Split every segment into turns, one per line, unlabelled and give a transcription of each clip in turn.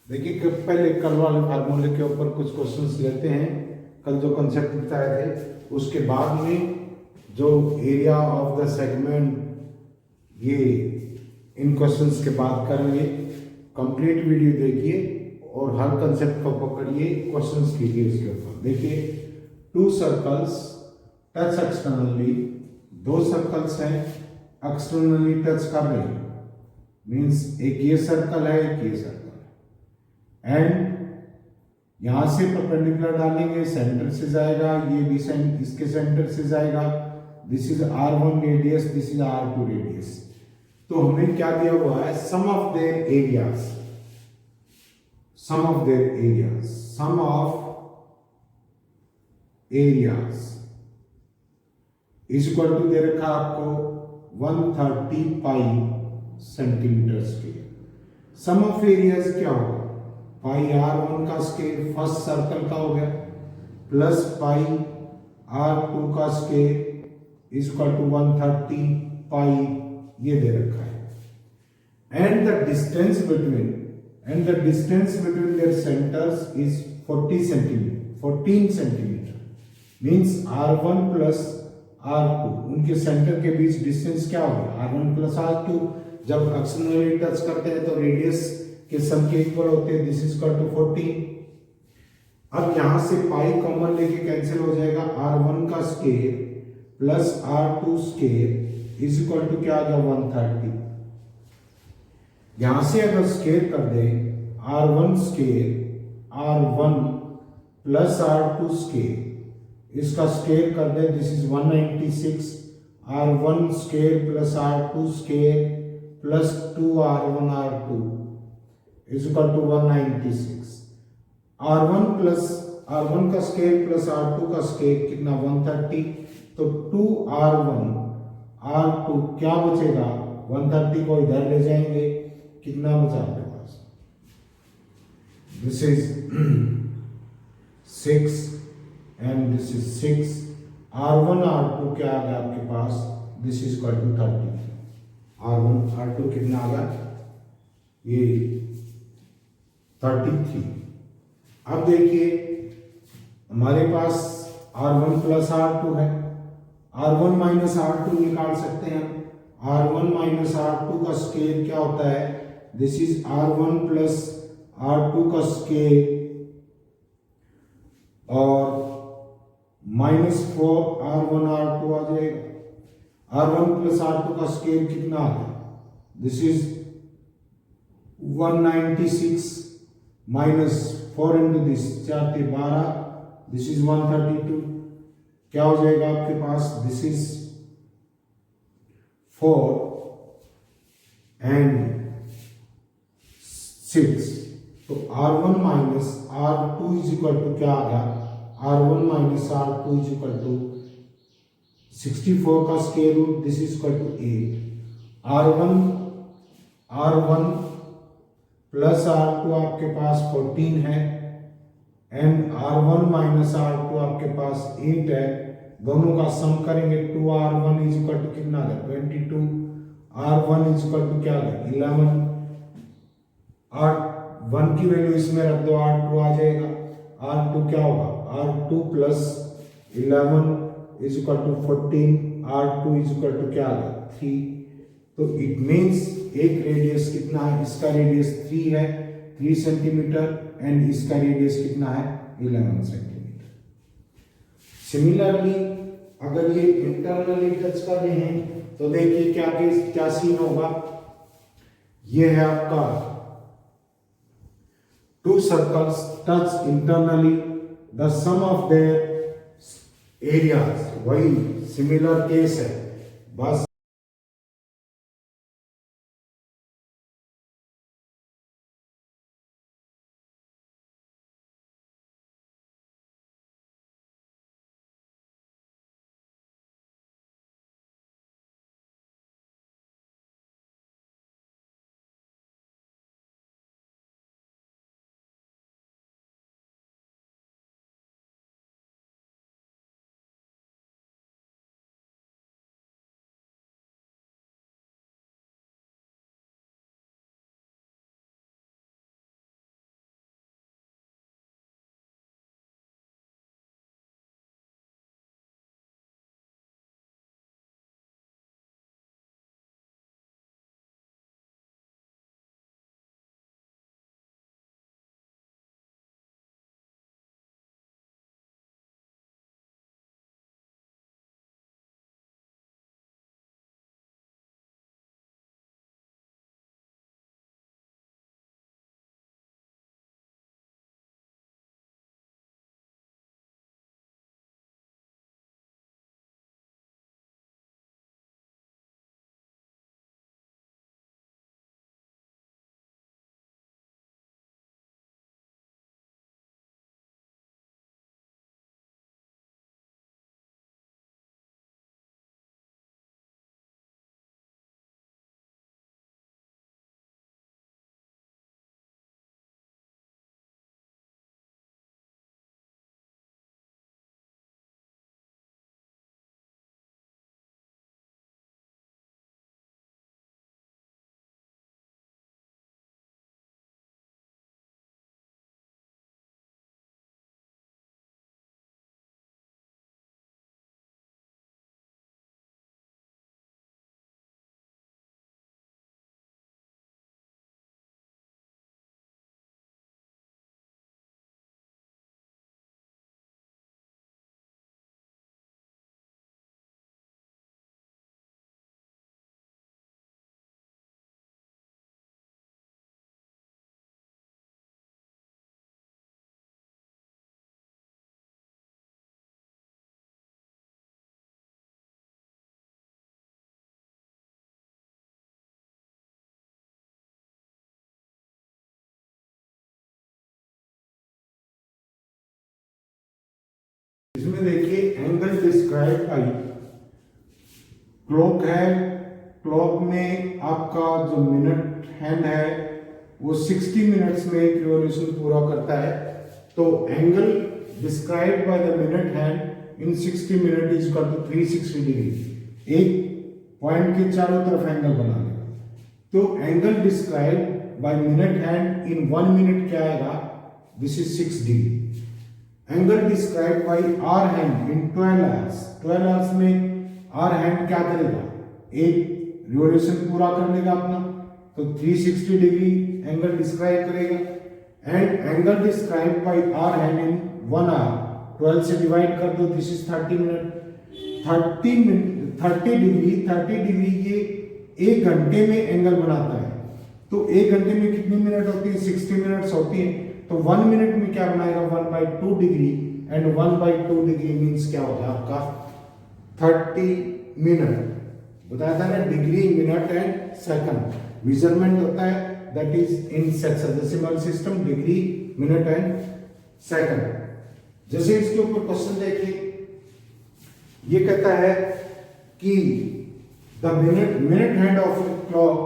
देखिए कि पहले कल वाले फार्मूले के ऊपर कुछ क्वेश्चंस लेते हैं। कल जो कंसेप्ट बताए थे उसके बाद में जो एरिया ऑफ द सेगमेंट, ये इन क्वेश्चंस के बाद करेंगे। कंप्लीट वीडियो देखिए और हर कंसेप्ट को पकड़िए, क्वेश्चंस कीजिए उसके ऊपर। देखिए, टू सर्कल्स टच एक्सटर्नली, दो सर्कल्स हैं एक्सटर्नली टच कर रहे हैं, मीन्स एक ये सर्कल है एक ये सर्कल है, एंड यहां से परपेंडिकुलर डालेंगे, सेंटर से जाएगा, ये भी इसके सेंटर से जाएगा। This is R1 radius, this is R2 radius. तो हमें क्या दिया हुआ है, sum of their areas, sum of their areas, sum of areas is equal to दे रखा आपको 130 pi centimetre square. Sum of areas क्या होगा, पाई R1 का स्क्वायर फर्स्ट सर्कल का हो गया, प्लस पाई R2 का स्क्वायर इज इक्वल टू 130 पाई, ये दे रखा है। And the distance between their centres is 14 centimetre, means R1 plus R2, उनके सेंटर के बीच डिस्टेंस क्या होगा, R1 प्लस R2। जब एक्सटर्नली टच करते हैं तो रेडियस के सम के इक्वल होते हैं, दिस इज इक्वल टू 14। अब यहां से पाई कॉमन लेके कैंसिल हो जाएगा, R1 का square plus R2 square is equal to क्या आ गया, 130। यहां से अगर स्क्वायर कर दे, R1 square R1 plus R2 square, इसका स्क्वायर कर दे, this is 196। R1 square plus R2 square plus 2R1 R2 is equal to 196। R1 का स्क्वायर प्लस R2 का स्क्वायर कितना, 130। तो 2R1 R2 क्या बचेगा, 130 को इधर ले जाएंगे, कितना बचा आपके पास, this is 6 and this is 6। R1 R2 क्या आ गया आपके पास, this is equal to 30। R1 R2 कितना आ गया, ये 33। अब देखिए हमारे पास R1 प्लस R2 है, R1 माइनस R2 निकाल सकते हैं। R1 माइनस R2 का स्क्वायर क्या होता है, this is R1 plus R2 का स्क्वायर और माइनस 4R1 R2 आ जाएगा। R1 प्लस R2 का स्क्वायर कितना आ गया, this is 196 minus 4 into this 4 × 12, this is 132। क्या हो जाएगा आपके पास, दिस इज 4 एंड 6। तो R1 minus R2 is equal to क्या आ गया, R1 minus R2 is equal to 64 का square root, this is equal to 8। R1 plus R2 आपके पास 14 है एंड R1 माइनस R2 आपके पास 8 है। दोनों का सम करेंगे, 2R1 इज इक्वल टू कितना है, 22। R1 इज इक्वल टू क्या है, 11। R1 की वैल्यू इसमें रख दो, R2 आ जाएगा। R2 क्या होगा, R2 plus 11 is equal to 14। R2 is equal to क्या है, 3। तो इट मीन्स एक रेडियस कितना है, इसका रेडियस 3 है, 3 सेंटीमीटर, एंड इसका रेडियस कितना है, 11 सेंटीमीटर। सिमिलरली अगर ये इंटरनली टच कर रहे हैं तो देखिए क्या सीन होगा, ये है आपका two circles touch internally, the sum of their areas, वही सिमिलर केस है बस। क्लॉक है, क्लॉक में आपका जो मिनट हैंड है वो 60 मिनट्स में एक रिवॉल्यूशन पूरा करता है। तो angle described by the minute hand in 60 minute is equal to 360 degree. एक पॉइंट के चारों तरफ एंगल बना लेगा। तो angle described by minute hand in 1 minute क्या आएगा? This is 6 degree. Angle described by hour hand in 12 hours, 12 hours में आवर हैंड क्या करेगा? एक रिवॉल्यूशन पूरा कर लेगा अपना, तो 360 डिग्री एंगल डिस्क्राइब करेगा। And angle described by hour hand in 1 hour, 12 से डिवाइड कर दो, दिस इज 30 मिनट। 30 डिग्री ये 1 घंटे में एंगल बनाता है। तो 1 घंटे में कितनी मिनट होती है? 60 मिनट्स होती है। तो 1 मिनट में क्या बनाएगा? 1/2 डिग्री। एंड 1/2 डिग्री मीन्स क्या होगा आपका? 30 मिनट। बताया था ना, degree, minute and second measurement होता है, that is in hexadecimal system, degree, minute and second. जैसे इसके ऊपर क्वेश्चन देखिए, ये कहता है कि the minute hand of clock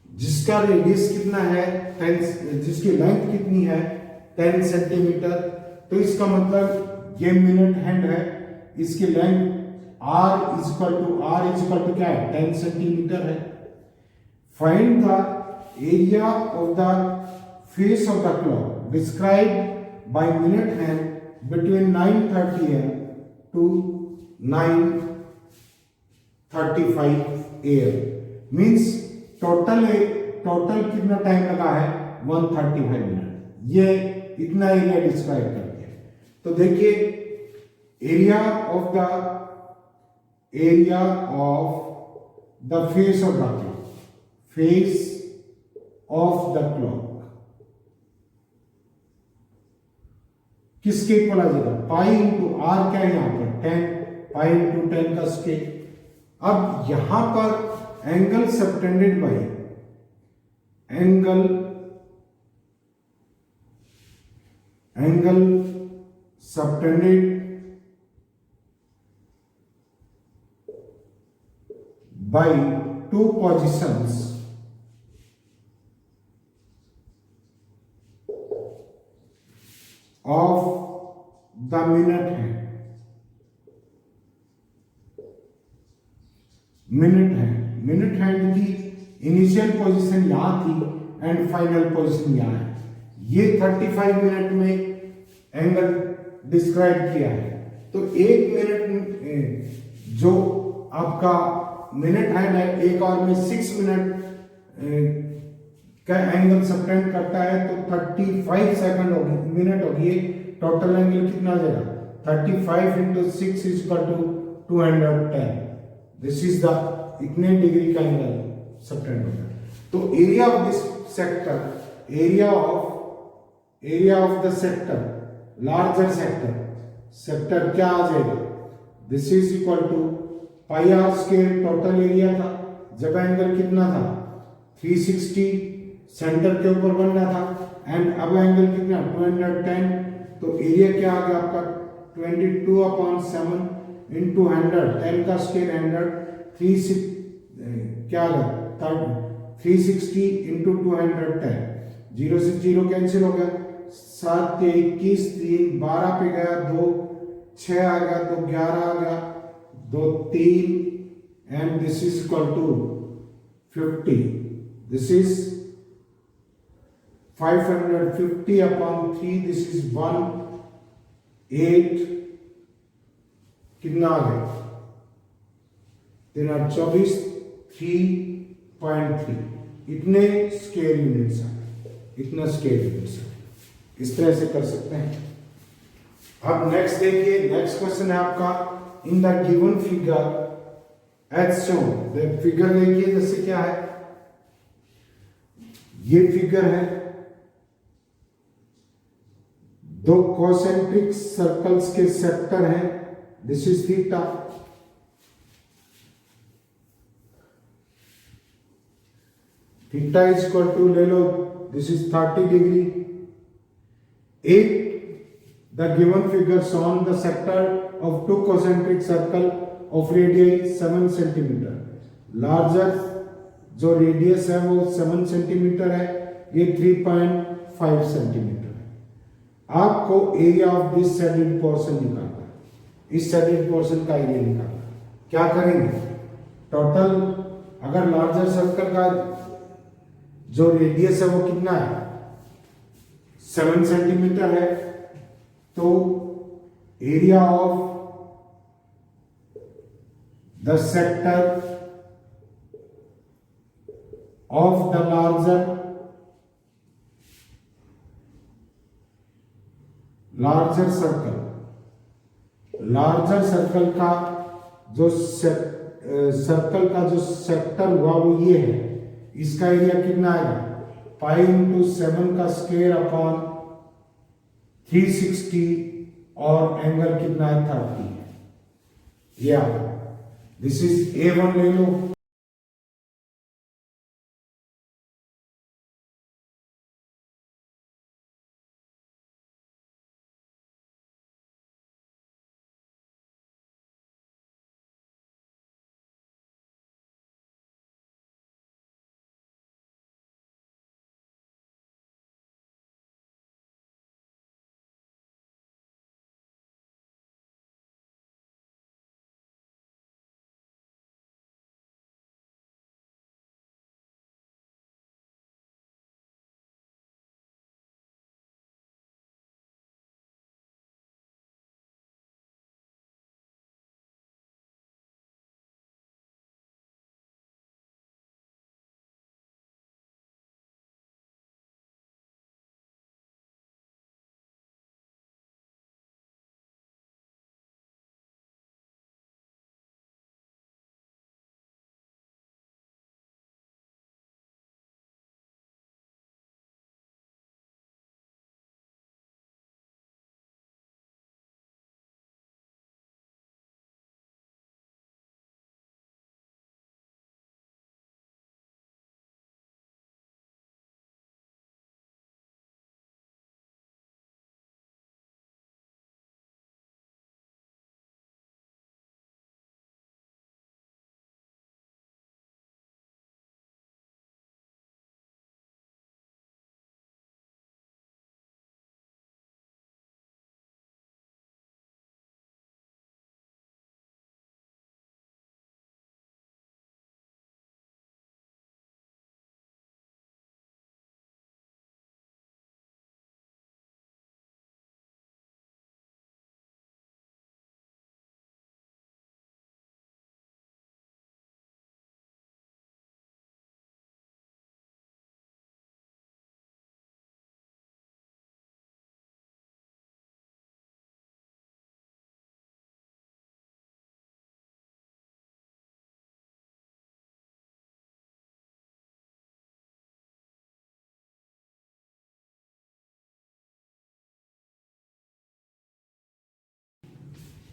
जिसका रेडियस कितना है 10, जिसकी लेंथ कितनी है 10 सेंटीमीटर। तो इसका मतलब ये मिनट हैंड है, इसकी length r is equal to क्या है? 10 सेंटीमीटर है। Find the area of the face of the clock describe by minute hand between 9:30 AM to 9:35 AM। Means total कितना टाइम लगा है? 135 मिनट। ये इतना एरिया डिस्क्राइब कर दिया। तो देखिए, area of the face of the clock, face of the clock किसके इक्वल आ जाएगा? पाई इंटू आर, क्या है यहाँ पर? 10, पाई इंटू 10 का स्केल। अब यहां पर angle subtended bye subtended by 2 positions of the minute hand। Minute hand की इनिशियल पोजीशन यहां थी एंड फाइनल पोजीशन यहां है। ये 35 मिनट में एंगल डिस्क्राइब किया है। तो 1 मिनट जो आपका मिनट हैंड है, 1 आवर में 6 मिनट का एंगल सबटेंड करता है। तो 35 सेकंड होगी, मिनट होगी। टोटल एंगल कितना आ जाएगा? 35 into 6 is equal to 210। This is the इतने डिग्री का एंगल सबटेंड होगा। तो area of this sector, area of the sector, larger sector क्या आ जाएगा? This is equal to pi R square total area था। जब एंगल कितना था? 360 सेंटर के ऊपर बन रहा था। एंड अब एंगल कितना? 210। तो एरिया क्या आ गया आपका? 22/7 इंटू 100, 10 का स्क्वायर 100, 360 क्या आ गया? 360 इंटू 210, 0 से 0 कैंसिल हो गया। 7 21 3 12 पे गया, 2 6 आ गया, 2 11 आ गया, 2 3 and this is equal to 50। This is 550/3, this is 1/8 कितना आ गया? 24 3.3। इतने स्केल यूनिट्स है, इतना स्केल यूनिट्स है। इस तरह से कर सकते हैं। अब नेक्स्ट देखिए, नेक्स्ट क्वेश्चन है आपका, in the given figure as shown. Figure देखिए, जैसे क्या है, ये फिगर है, 2 कॉन्सेंट्रिक सर्कल्स के सेक्टर हैं। This is theta. Theta is equal to ले लो, दिस इज 30 डिग्री। एक the given figure shown the sector of 2 concentric circle of radius 7 centimetre, larger जो रेडियस है वो 7 सेंटीमीटर है, ये 3.5 सेंटीमीटर है। आपको area of this shaded portion निकालना है, इस शेडेड पोर्शन का एरिया निकालना है। क्या करेंगे, टोटल अगर लार्जर सर्कल का जो रेडियस है वो कितना है 7 सेंटीमीटर है, तो area of the sector of the larger circle का जो सर्कल का जो सेक्टर हुआ वो ये है, इसका एरिया कितना आएगा पाई इंटू 7 का स्क्वायर अपॉन 360 और एंगल कितना है 30 है। या दिस इज A1 ले लो।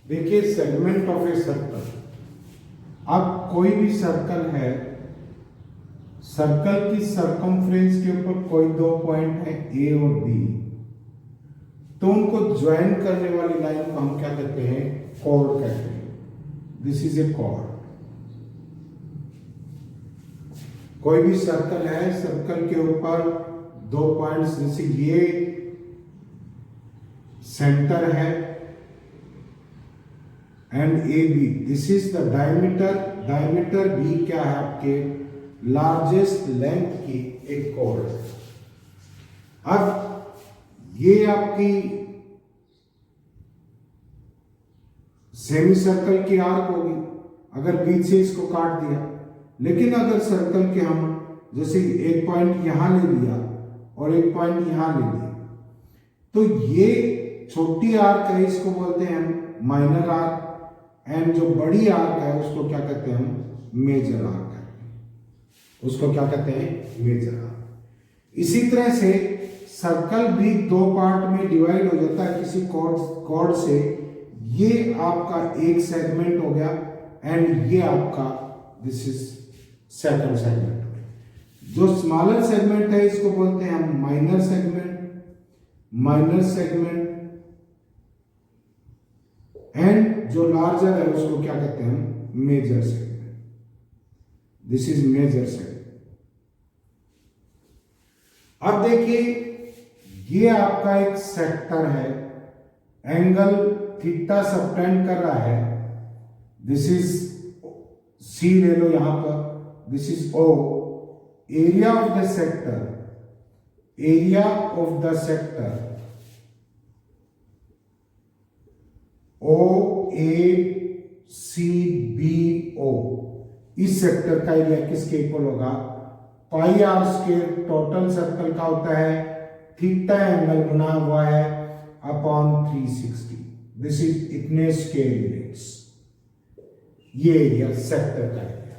देखिए सेगमेंट ऑफ ए सर्कल, अब कोई भी सर्कल है, सर्कल की सरकमफ्रेंस के ऊपर कोई दो पॉइंट है ए और बी, तो उनको ज्वाइन करने वाली लाइन को हम क्या कहते हैं कॉर्ड कहते हैं। This is a chord. कोई भी सर्कल है, सर्कल के ऊपर दो पॉइंट्स, जैसे ये सेंटर है and A B, this is the diameter, diameter B क्या है आपके लार्जेस्ट लेंथ की एक कॉर्ड। अब ये आपकी सेमी सर्कल की आर्क होगी अगर बीच से इसको काट दिया, लेकिन अगर सर्कल के हम जैसे एक पॉइंट यहां ले लिया और एक पॉइंट यहां ले लिया, तो ये छोटी आर्क है, इसको बोलते हैं हम माइनर आर्क, एंड जो बड़ी आर्क है उसको क्या कहते हैं हम मेजर आर्क कहते हैं, उसको क्या कहते हैं मेजर आर्क। इसी तरह से सर्कल भी दो पार्ट में डिवाइड हो जाता है किसी कॉर्ड से। ये आपका एक सेगमेंट हो गया एंड ये आपका दिस इज सेकंड सेगमेंट। जो स्मॉलर सेगमेंट है इसको बोलते हैं हम minor segment, minor segment and जो लार्जर है उसको क्या कहते हैं हम, major segment. This is major segment. अब देखिए ये आपका एक सेक्टर है, एंगल थीटा सबटेंड कर रहा है। दिस इज सी ले लो यहां पर, this is O. Area of the sector, area of the sector O A C B O, इस सेक्टर का एरिया किसके इक्वल होगा, pi R square total circle का होता है, थीटा एंगल बना हुआ है अपॉन 360। दिस इज इतने स्क्वायर यूनिट्स, ये एरिया सेक्टर का एरिया।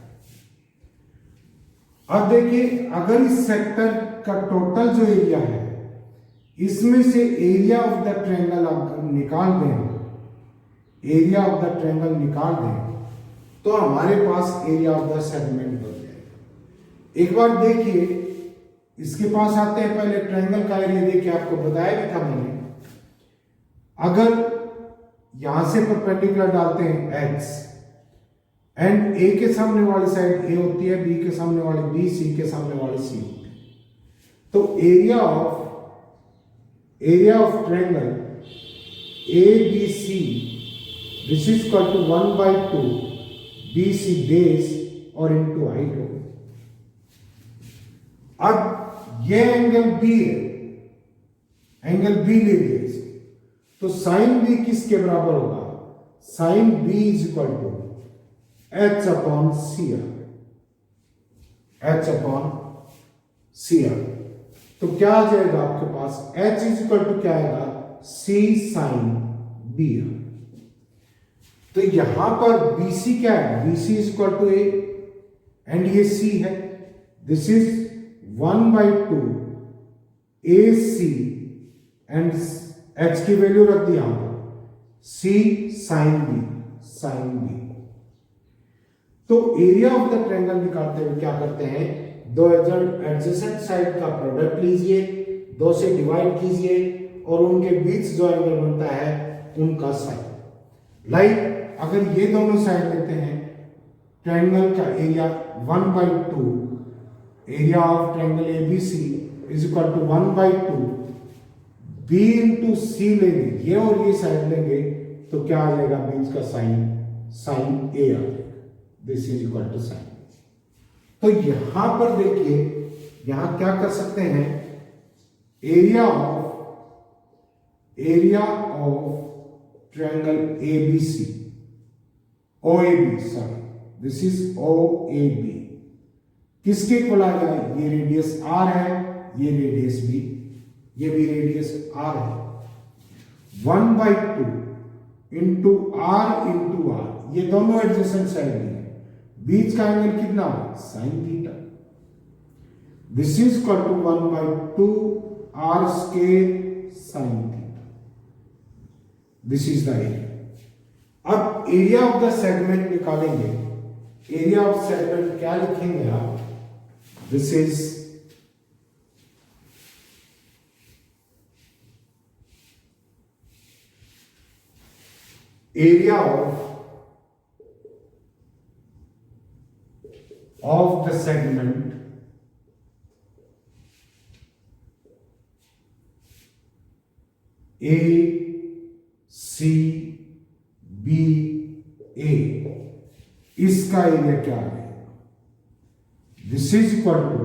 अब देखिए अगर इस सेक्टर का टोटल जो एरिया है इसमें से एरिया ऑफ द ट्रायंगल आप निकाल दें, एरिया ऑफ द ट्रायंगल निकाल दें तो हमारे पास एरिया ऑफ द सेगमेंट बन जाएगा। एक बार देखिए इसके पास आते हैं, पहले ट्रायंगल का एरिया देखिए, आपको बताया भी था मैंने। अगर यहां से परपेंडिकुलर डालते हैं x एंड ए के सामने वाली साइड ए होती है, बी के सामने वाली बी, सी के सामने वाली सी होती है, तो area of triangle A B C this is equal to 1/2 B C base और इनटू हाइट हो। अब ये एंगल बी है, एंगल बी ले लिया इसको, तो साइन बी किसके बराबर होगा, sine B is equal to H upon C R, H upon C R. तो क्या आ जाएगा आपके पास, एच इज इक्वल टू क्या आएगा, सी साइन बी आर। तो यहां पर BC क्या है, BC is equal to A and ये C है, this is 1/2 AC and H की वैल्यू रख दी यहां पर, C sine B, sine B। तो एरिया ऑफ द ट्रायंगल निकालते हुए क्या करते हैं, दो एडजेसेंट साइड का प्रोडक्ट लीजिए, 2 से डिवाइड कीजिए और उनके बीच जो एंगल बनता है उनका साइन। लाइक अगर ये दोनों साइड लेते हैं, ट्रायंगल का area 1/2, area of triangle ABC is equal to 1/2 B into C लेंगे, ये और ये साइड लेंगे तो क्या आ जाएगा, बीच का साइन, साइन A आ जाएगा। This is equal to sine. तो यहां पर देखिए यहां क्या कर सकते हैं, area of triangle ABC, OAB, sorry this is OAB, किसके इक्वल आ गया, ये रेडियस R है, ये रेडियस B, ये भी रेडियस R है, 1/2 इंटू R इंटू R, ये दोनों एडजेसेंट साइड है, बीच का एंगल कितना है, sine theta. This is equal to 1/2 R square sine theta. This is the area. अब एरिया ऑफ द सेगमेंट निकालेंगे, एरिया ऑफ सेगमेंट क्या लिखेंगे आप, this is area of the segment ACBA, इसका एरिया क्या है, this is equal to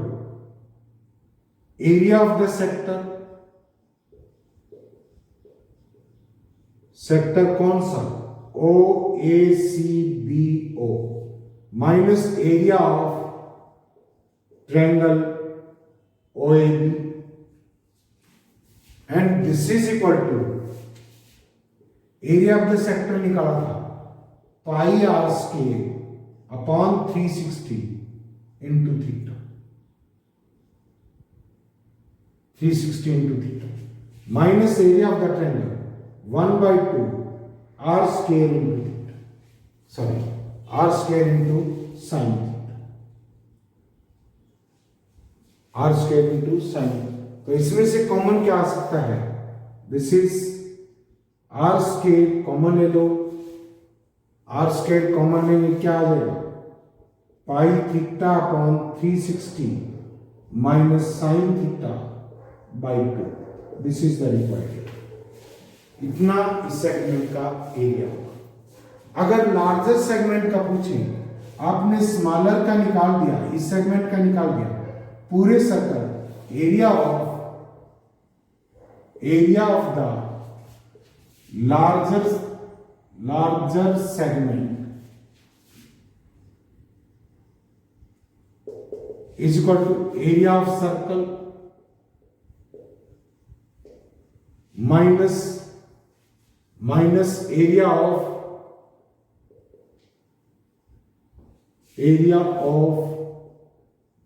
area of the sector, sector कौन सा, OACBO minus area of triangle OAB and this is equal to area of the sector निकाला था, पाई R square upon 360 into theta, 360 into theta minus area of the triangle 1/2 R square into theta, sorry R square into sin theta, R square into sin। तो इसमें से common क्या आ सकता है, this is R square common ले लो, R square common लेंगे क्या आ जाएगा, pi theta upon 360 minus sine theta by 2। This is the required, इतना इस सेगमेंट का एरिया होगा। अगर लार्जर सेगमेंट का पूछें, आपने स्मॉलर का निकाल दिया, इस सेगमेंट का निकाल दिया, पूरे circle area of the larger segment is equal to area of circle minus area of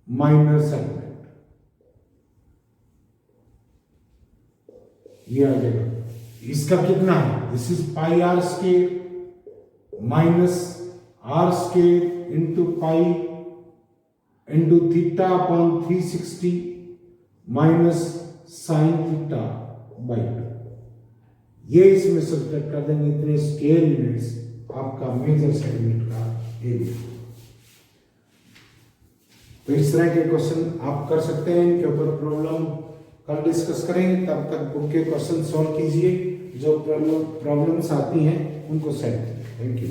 minor segment, ये आ जाएगा। इसका कितना है, this is pi R square minus R square into pi into theta upon 360 minus sine theta by 2। ये इसमें subtract कर देंगे, इतने स्केयर यूनिट्स आपका मेजर सेगमेंट का एरिया। तो इस तरह के क्वेश्चन आप कर सकते हैं, इनके ऊपर प्रॉब्लम कल डिस्कस करेंगे। तब तक बुक के क्वेश्चन सॉल्व कीजिए, जो प्रॉब्लम्स आती हैं उनको सेट कीजिए। Thank you.